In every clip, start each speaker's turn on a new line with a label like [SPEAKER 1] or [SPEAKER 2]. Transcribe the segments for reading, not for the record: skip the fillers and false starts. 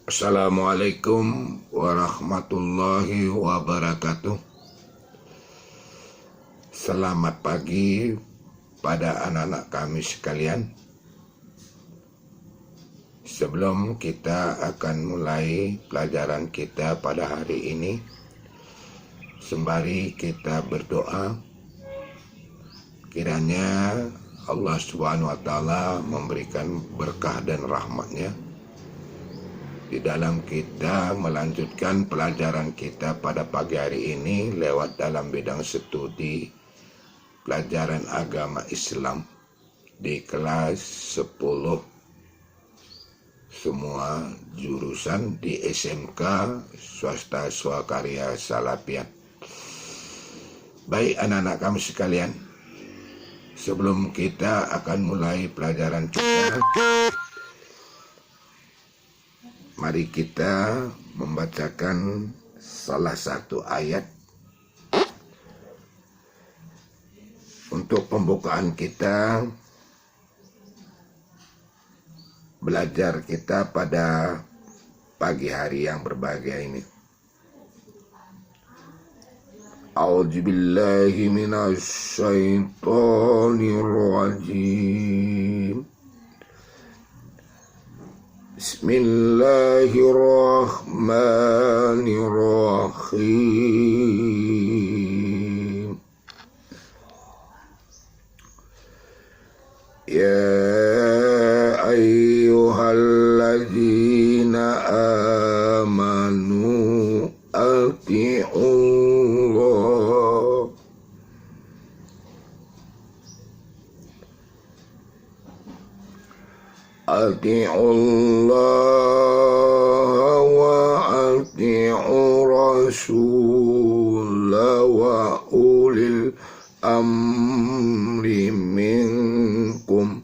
[SPEAKER 1] Assalamualaikum warahmatullahi wabarakatuh. Selamat pagi pada anak-anak kami sekalian. Sebelum kita akan mulai pelajaran kita pada hari ini, sembari kita berdoa, kiranya Allah Subhanahu wa Ta'ala memberikan berkah dan rahmatnya di dalam kita melanjutkan pelajaran kita pada pagi hari ini lewat dalam bidang studi pelajaran agama Islam di kelas 10 semua jurusan di SMK Swasta Swakarya Salapian. Baik anak-anak kami sekalian, sebelum kita akan mulai pelajaran kita, mari kita membacakan salah satu ayat untuk pembukaan kita, belajar kita pada pagi hari yang berbahagia ini. A'udzubillahi minasyaitonirrajim. Bismillahirrahmanirrahim. Ya ayyuhalladzina amanu ati'ullah wa ati'ur rasul wa ulil amri minkum.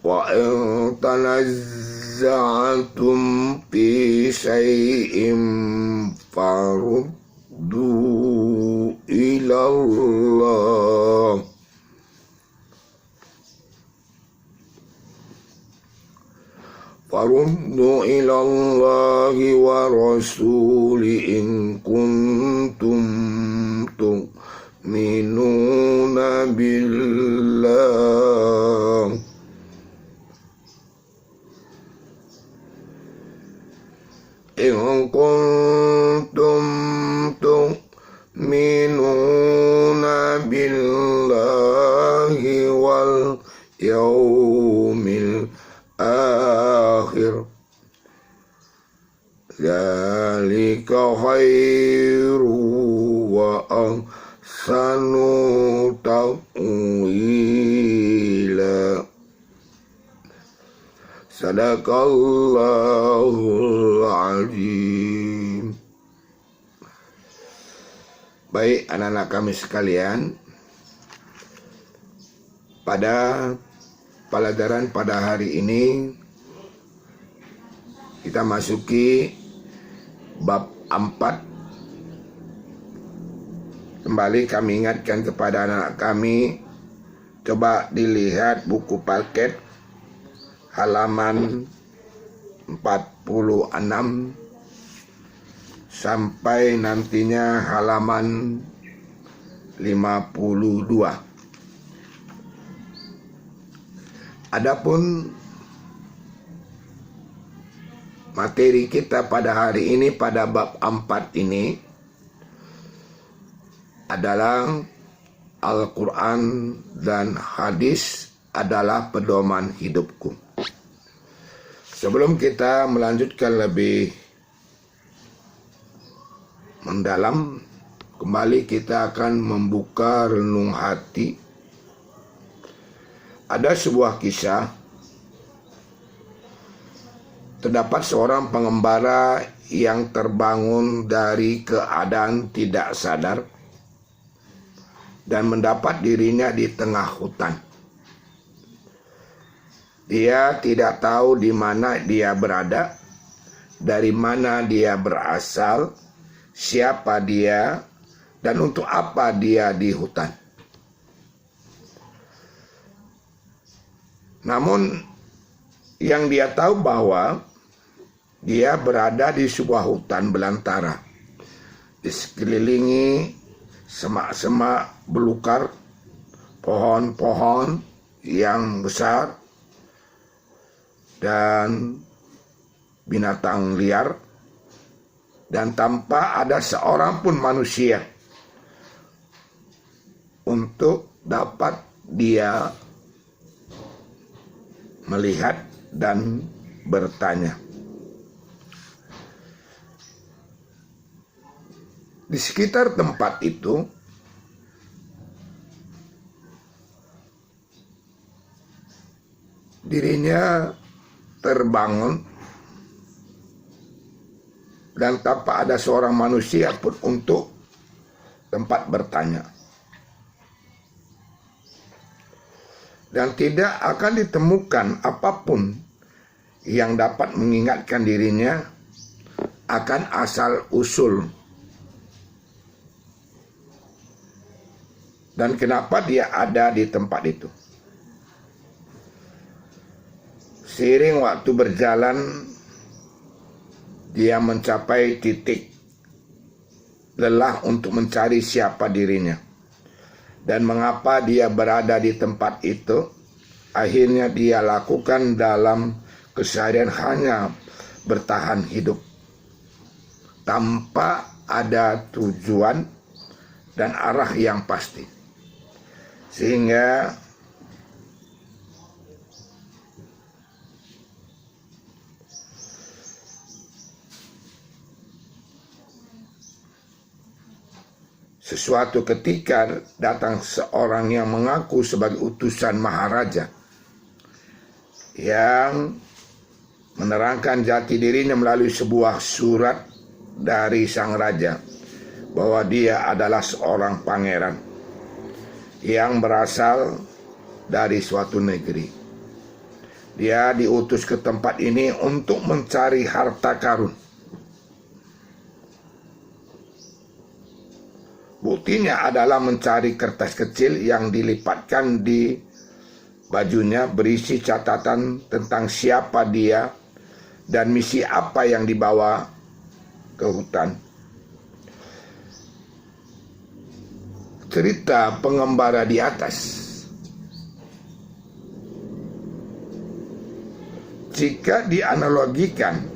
[SPEAKER 1] Wa in tanazza'tum fi syai'in faruddu ila Allah wa rasuli in kuntum tu'minuna billah in kuntum tu'minuna billahi wal yaumil akhir, dzalika khairu wa ahsanu ta'wila. Sadaqallahul azim. Baik anak-anak kami sekalian, pada pelajaran pada hari ini kita masuki bab 4. Kembali kami ingatkan kepada anak kami, coba dilihat buku paket halaman 46 sampai nantinya halaman 52. Adapun materi kita pada hari ini pada bab 4 ini adalah Al-Quran dan hadis adalah pedoman hidupku. Sebelum kita melanjutkan lebih mendalam, kembali kita akan membuka renung hati. Ada sebuah kisah, terdapat seorang pengembara yang terbangun dari keadaan tidak sadar dan mendapat dirinya di tengah hutan. Dia tidak tahu di mana dia berada, dari mana dia berasal, siapa dia, Dan untuk apa dia di hutan? Namun yang dia tahu bahwa dia berada di sebuah hutan belantara, disekelilingi semak-semak belukar, pohon-pohon yang besar, dan binatang liar, dan tanpa ada seorang pun manusia untuk dapat dia melihat dan bertanya. Di sekitar tempat itu dirinya terbangun dan tanpa ada seorang manusia pun untuk tempat bertanya. Dan tidak akan ditemukan apapun yang dapat mengingatkan dirinya akan asal-usul dan kenapa dia ada di tempat itu. Seiring waktu berjalan, dia mencapai titik lelah untuk mencari siapa dirinya dan mengapa dia berada di tempat itu. Akhirnya dia lakukan dalam keseharian hanya bertahan hidup tanpa ada tujuan dan arah yang pasti, sehingga suatu ketika datang seorang yang mengaku sebagai utusan Maharaja yang menerangkan jati dirinya melalui sebuah surat dari sang raja bahwa dia adalah seorang pangeran yang berasal dari suatu negeri. Dia diutus ke tempat ini untuk mencari harta karun. Buktinya adalah mencari kertas kecil yang dilipatkan di bajunya berisi catatan tentang siapa dia dan misi apa yang dibawa ke hutan. Cerita pengembara di atas, jika dianalogikan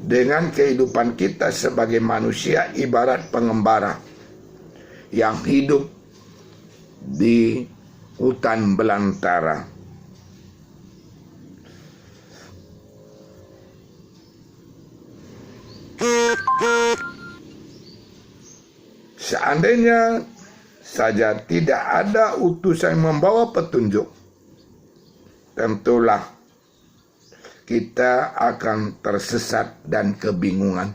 [SPEAKER 1] dengan kehidupan kita sebagai manusia, ibarat pengembara yang hidup di hutan belantara. Seandainya saja tidak ada utusan yang membawa petunjuk, tentulah kita akan tersesat dan kebingungan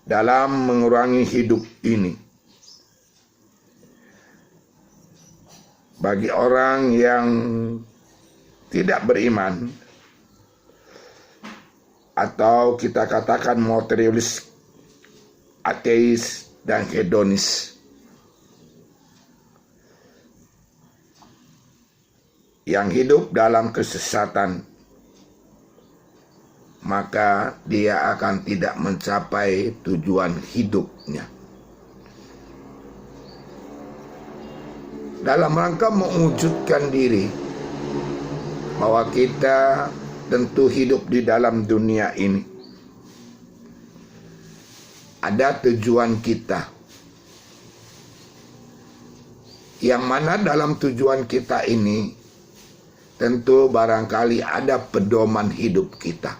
[SPEAKER 1] dalam mengurangi hidup ini. Bagi orang yang tidak beriman atau kita katakan materialis, ateis, dan hedonis, yang hidup dalam kesesatan, maka dia akan tidak mencapai tujuan hidupnya. Dalam rangka mewujudkan diri bahwa kita tentu hidup di dalam dunia ini, ada tujuan kita, yang mana dalam tujuan kita ini tentu barangkali ada pedoman hidup kita.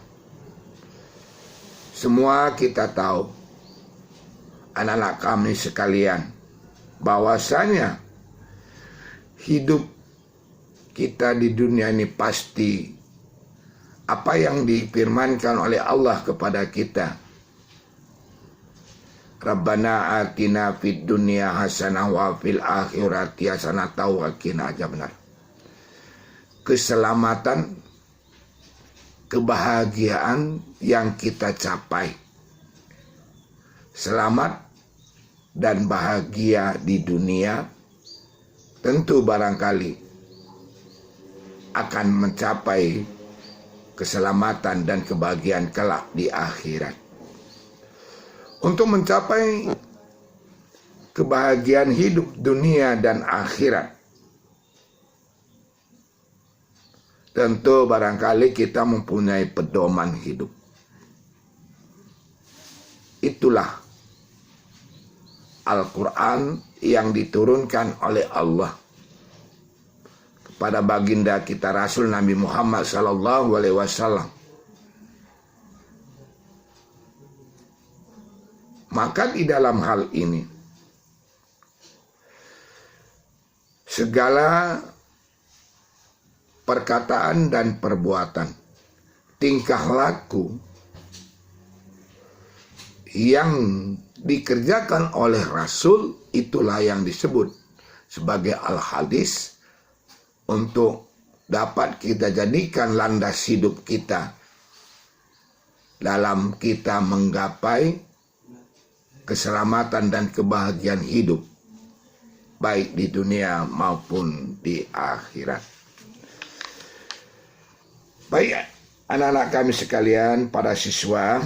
[SPEAKER 1] Semua kita tahu, anak-anak kami sekalian, bahwasanya hidup kita di dunia ini pasti apa yang difirmankan oleh Allah kepada kita. Rabbana atina fid dunya hasanah wa fil akhirati hasanah wa qina adzabannar. Keselamatan, kebahagiaan yang kita capai. Selamat dan bahagia di dunia, tentu barangkali akan mencapai keselamatan dan kebahagiaan kelak di akhirat. Untuk mencapai kebahagiaan hidup dunia dan akhirat, tentu barangkali kita mempunyai pedoman hidup. Itulah Al-Quran yang diturunkan oleh Allah kepada baginda kita Rasul Nabi Muhammad SAW. Maka di dalam hal ini, segala perkataan dan perbuatan, tingkah laku yang dikerjakan oleh Rasul, itulah yang disebut sebagai al-hadis, untuk dapat kita jadikan landas hidup kita dalam kita menggapai keselamatan dan kebahagiaan hidup, baik di dunia maupun di akhirat. Baik anak-anak kami sekalian, para siswa,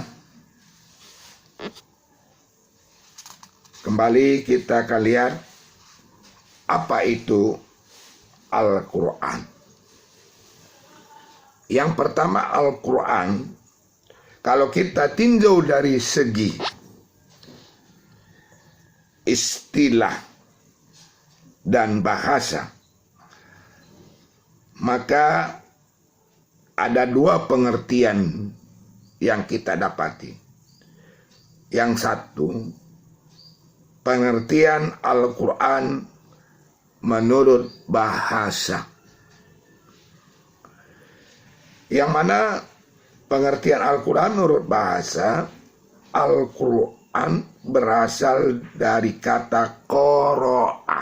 [SPEAKER 1] kembali kita akan lihat apa itu Al-Quran. Yang pertama, Al-Quran, kalau kita tinjau dari segi istilah dan bahasa, maka ada dua pengertian yang kita dapati. Yang satu, pengertian Al-Quran menurut bahasa, yang mana pengertian Al-Quran menurut bahasa, Al-Quran berasal dari kata qara'a,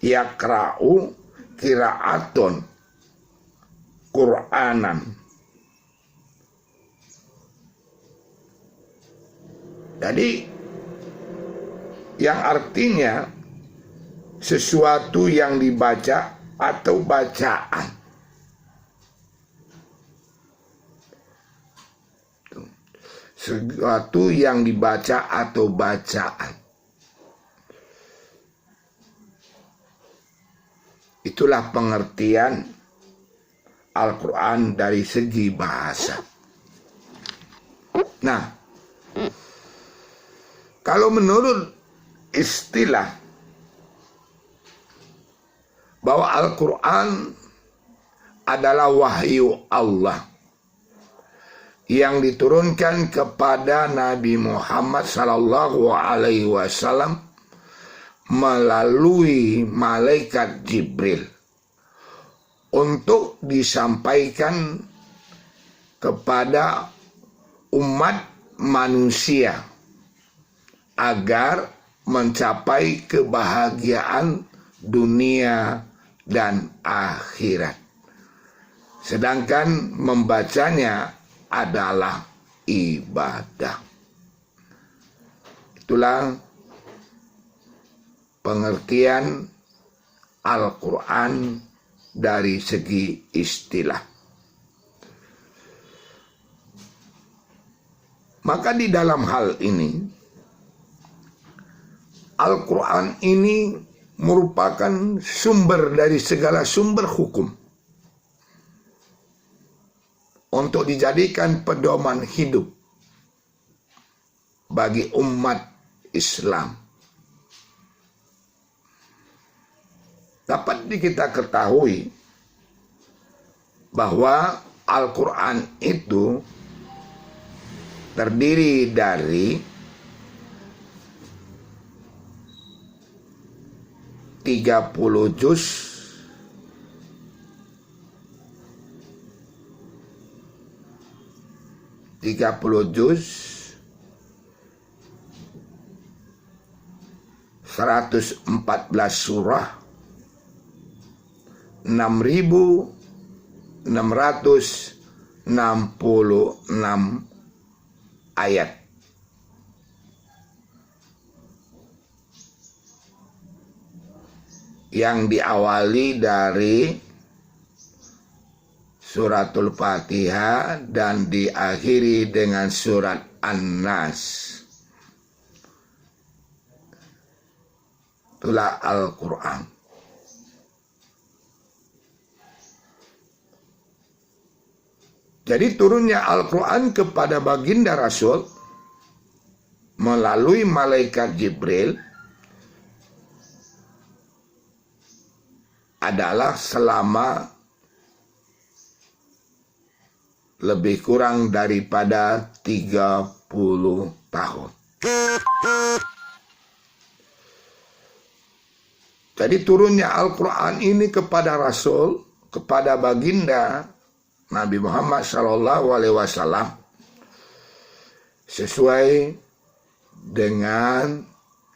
[SPEAKER 1] yakra'u, qira'atun, Qur'anan. Jadi yang artinya sesuatu yang dibaca atau bacaan. Sesuatu yang dibaca atau bacaan. Itulah pengertian Al-Quran dari segi bahasa. Nah, kalau menurut istilah bahwa Al-Quran adalah wahyu Allah yang diturunkan kepada Nabi Muhammad SAW melalui malaikat Jibril untuk disampaikan kepada umat manusia agar mencapai kebahagiaan dunia dan akhirat. Sedangkan membacanya adalah ibadah. Itulah pengertian Al-Quran dari segi istilah. Maka di dalam hal ini, Al-Quran ini merupakan sumber dari segala sumber hukum untuk dijadikan pedoman hidup bagi umat Islam. Dapat kita ketahui bahwa Al-Quran itu terdiri dari 30 juz, 114 surah, 6.666 ayat. yang diawali dari suratul Fatihah dan diakhiri dengan surat An-Nas. Itulah Al-Quran. Jadi turunnya Al-Quran kepada baginda Rasul melalui malaikat Jibril adalah selama lebih kurang daripada 30 tahun. Jadi turunnya Al-Quran ini kepada Rasul, kepada baginda Nabi Muhammad SAW sesuai dengan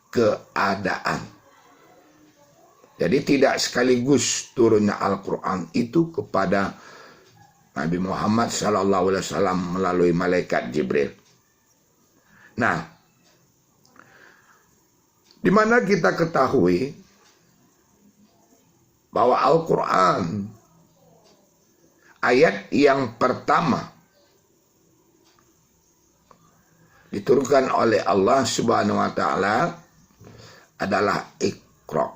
[SPEAKER 1] keadaan. Jadi tidak sekaligus turunnya Al-Quran itu kepada Nabi Muhammad SAW melalui malaikat Jibril. Nah, di mana kita ketahui bahwa Al-Quran ayat yang pertama diturunkan oleh Allah Subhanahu wa Ta'ala adalah Iqra.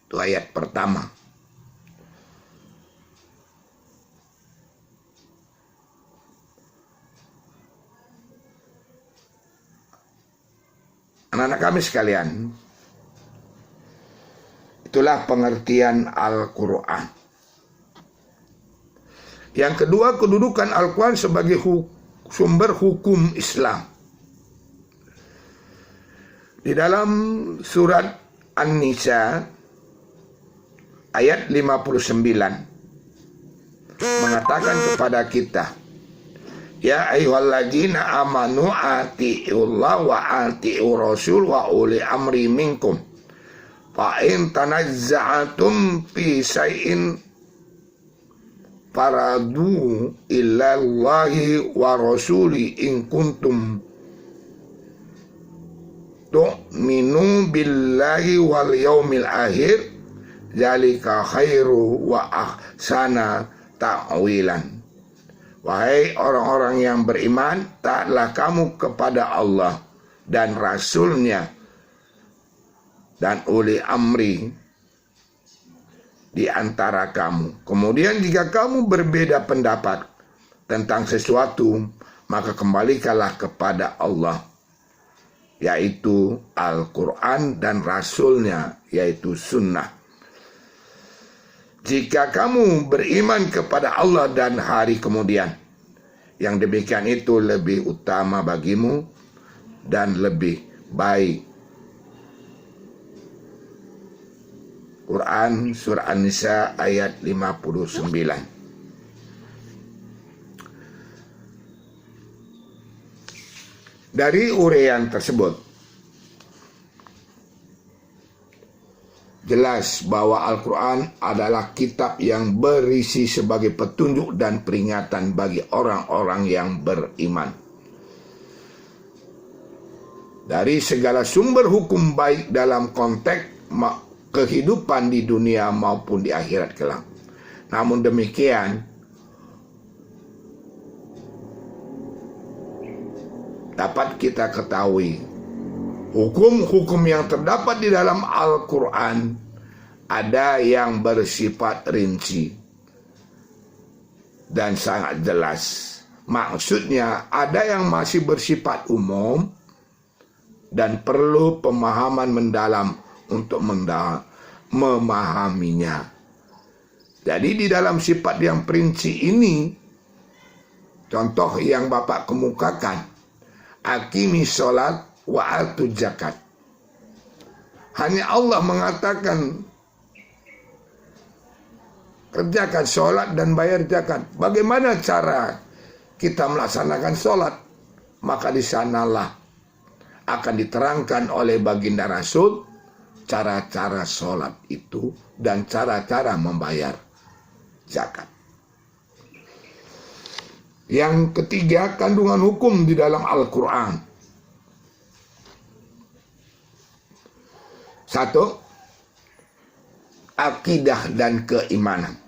[SPEAKER 1] Itu ayat pertama. Anak-anak kami sekalian, itulah pengertian Al-Quran. Yang kedua, kedudukan Al-Quran sebagai sumber hukum Islam. Di dalam surat An-Nisa ayat 59 mengatakan kepada kita, ya ayyuhalladzina amanu ati'ullah wa ati'ur rasul wa uli amri minkum. Fa in tanazza'atum fi syai'in faradu ilallahi wa rasuli in kuntum tu'minu billahi wal yaumil akhir zalika khairu wa ahsana ta'wilan. Wahai orang-orang yang beriman, taatlah kamu kepada Allah dan Rasulnya dan uli amri di antara kamu. Kemudian jika kamu berbeda pendapat tentang sesuatu, maka kembalikanlah kepada Allah, yaitu Al-Quran dan Rasulnya, yaitu Sunnah. Jika kamu beriman kepada Allah dan hari kemudian, yang demikian itu lebih utama bagimu dan lebih baik. Quran Surah An-Nisa ayat 59. Dari uraian tersebut jelas bahwa Al-Quran adalah kitab yang berisi sebagai petunjuk dan peringatan bagi orang-orang yang beriman dari segala sumber hukum baik dalam konteks kehidupan di dunia maupun di akhirat kelak. Namun demikian, dapat kita ketahui hukum-hukum yang terdapat di dalam Al-Quran ada yang bersifat rinci dan sangat jelas. Maksudnya ada yang masih bersifat umum dan perlu pemahaman mendalam untuk memahaminya. Jadi di dalam sifat yang perinci ini, contoh yang Bapak kemukakan, aqimi sholat wa atu zakat. Hanya Allah mengatakan kerjakan sholat dan bayar zakat. Bagaimana cara kita melaksanakan sholat? Maka di sanalah akan diterangkan oleh baginda Rasul cara-cara sholat itu dan cara-cara membayar zakat. Yang ketiga, kandungan hukum di dalam Al-Quran. Satu, akidah dan keimanan.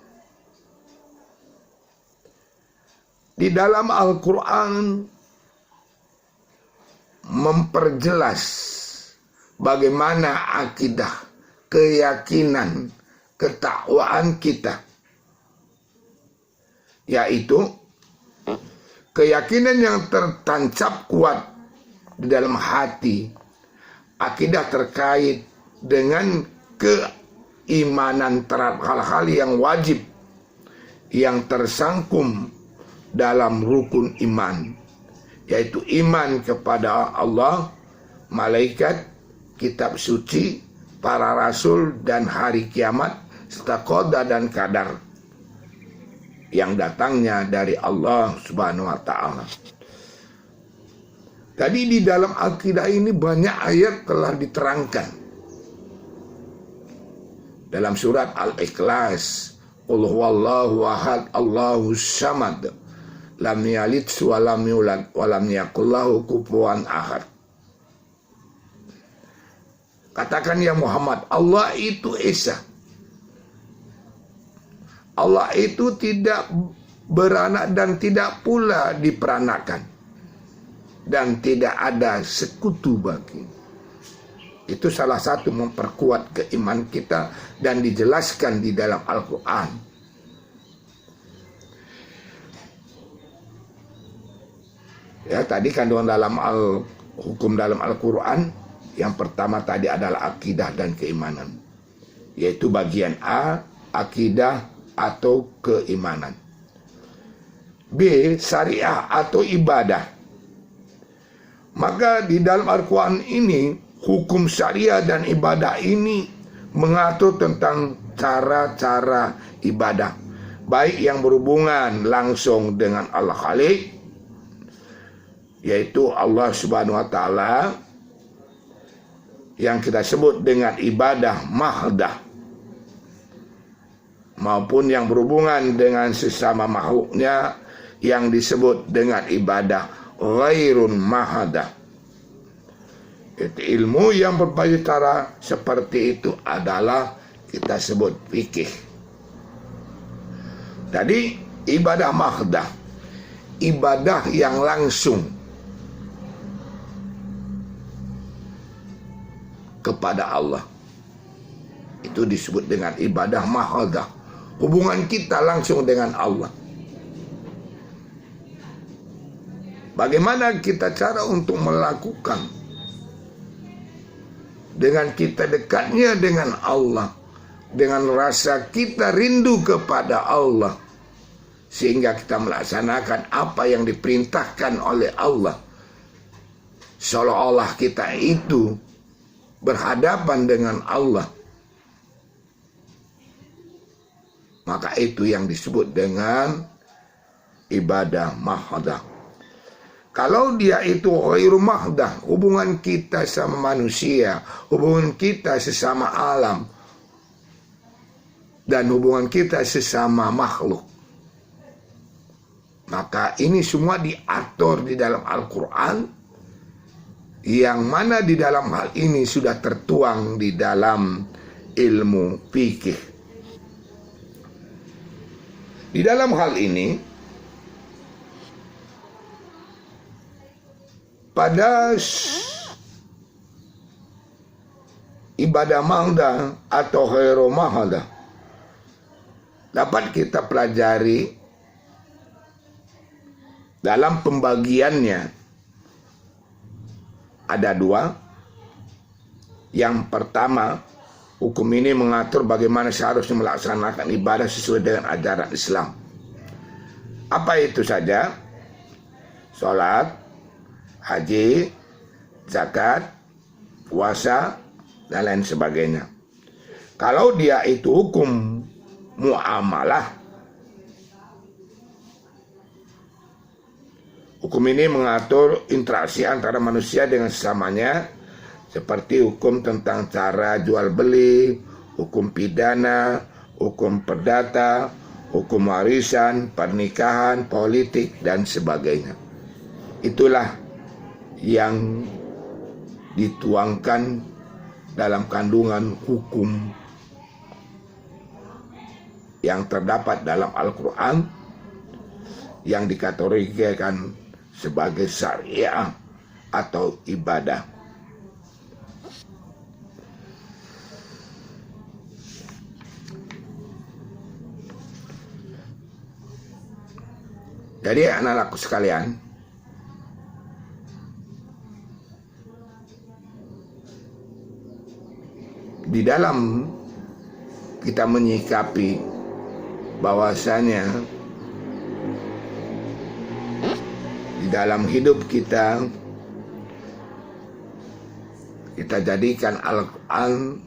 [SPEAKER 1] Di dalam Al-Quran memperjelas bagaimana akidah, keyakinan, ketakwaan kita, yaitu keyakinan yang tertancap kuat di dalam hati, akidah terkait dengan keimanan terhadap hal-hal yang wajib yang tersangkum dalam rukun iman, yaitu iman kepada Allah, malaikat, kitab suci, para rasul, dan hari kiamat, serta qada dan qadar yang datangnya dari Allah Subhanahu wa ta'ala. Tadi di dalam akidah ini banyak ayat telah diterangkan. Dalam surat Al-Ikhlas, Qul huwallahu ahad, Allahus samad, lam yalid wa lam yulad wa lam yakul lahu kufuwan ahad. Katakan ya Muhammad, Allah itu Esa. Allah itu tidak beranak dan tidak pula diperanakan, dan tidak ada sekutu bagi. Itu salah satu memperkuat keimanan kita dan dijelaskan di dalam Al-Quran. Ya, tadi kandungan dalam hukum dalam Al-Quran, yang pertama tadi adalah akidah dan keimanan, yaitu bagian A, akidah atau keimanan. B, syariah atau ibadah. Maka di dalam Al-Quran ini, hukum syariah dan ibadah ini mengatur tentang cara-cara ibadah, baik yang berhubungan langsung dengan Allah Khalik, yaitu Allah Subhanahu wa ta'ala, yang kita sebut dengan ibadah mahdah, maupun yang berhubungan dengan sesama makhluknya yang disebut dengan ibadah ghairun mahdah. Itu ilmu yang berbagai cara seperti itu adalah kita sebut fikih. Tadi ibadah mahdah, ibadah yang langsung kepada Allah, itu disebut dengan ibadah mahdah, hubungan kita langsung dengan Allah. Bagaimana kita cara untuk melakukan dengan kita dekatnya dengan Allah, dengan rasa kita rindu kepada Allah, sehingga kita melaksanakan apa yang diperintahkan oleh Allah, seolah-olah kita itu berhadapan dengan Allah. Maka itu yang disebut dengan ibadah mahdah. Kalau dia itu ghairu mahdah, hubungan kita sama manusia, hubungan kita sesama alam, dan hubungan kita sesama makhluk, maka ini semua diatur di dalam Al-Quran, yang mana di dalam hal ini sudah tertuang di dalam ilmu fikih. Di dalam hal ini, pada ibadah mahdah atau ghairu mahdah dapat kita pelajari dalam pembagiannya. Ada dua. Yang pertama, hukum ini mengatur bagaimana seharusnya melaksanakan ibadah sesuai dengan ajaran Islam. Apa itu saja? Sholat, haji, zakat, puasa, dan lain sebagainya. Kalau dia itu hukum muamalah, hukum ini mengatur interaksi antara manusia dengan sesamanya, seperti hukum tentang cara jual beli, hukum pidana, hukum perdata, hukum warisan, pernikahan, politik, dan sebagainya. Itulah yang dituangkan dalam kandungan hukum yang terdapat dalam Al-Quran yang dikategorikan sebagai syariah atau ibadah. Jadi anak-anakku sekalian, di dalam kita menyikapi bahwasanya di dalam hidup kita jadikan Al-Quran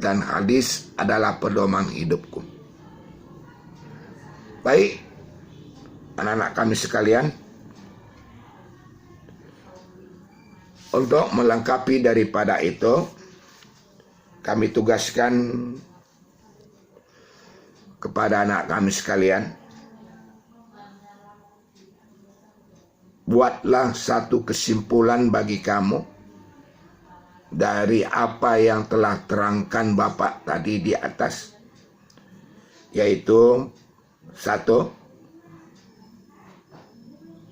[SPEAKER 1] dan hadis adalah pedoman hidupku. Baik, anak-anak kami sekalian, untuk melengkapi daripada itu, kami tugaskan kepada anak kami sekalian, buatlah satu kesimpulan bagi kamu dari apa yang telah terangkan Bapak tadi di atas, yaitu satu,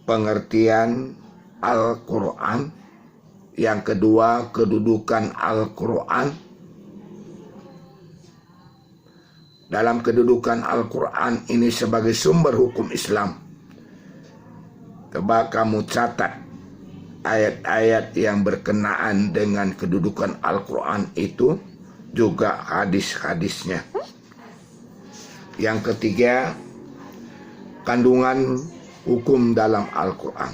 [SPEAKER 1] pengertian Al-Quran. Yang kedua, kedudukan Al-Quran. Dalam kedudukan Al-Quran ini sebagai sumber hukum Islam, coba kamu catat ayat-ayat yang berkenaan dengan kedudukan Al-Quran itu, juga hadis-hadisnya. Yang ketiga, kandungan hukum dalam Al-Quran.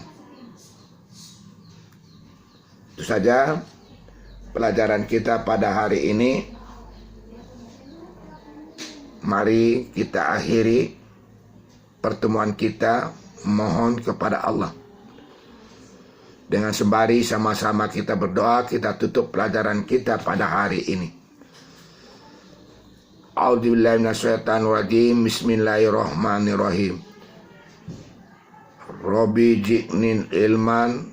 [SPEAKER 1] Itu saja pelajaran kita pada hari ini. Mari kita akhiri pertemuan kita, mohon kepada Allah. Dengan sembari sama-sama kita berdoa, kita tutup pelajaran kita pada hari ini. A'udzubillahi minasyaitonirrajim. Bismillahirrahmanirrahim. Rabbi ji'nin ilman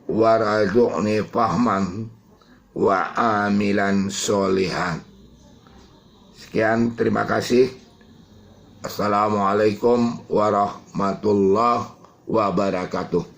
[SPEAKER 1] warzuqni fahman wa amilan solihan. Sekian, terima kasih. Assalamualaikum warahmatullahi wabarakatuh.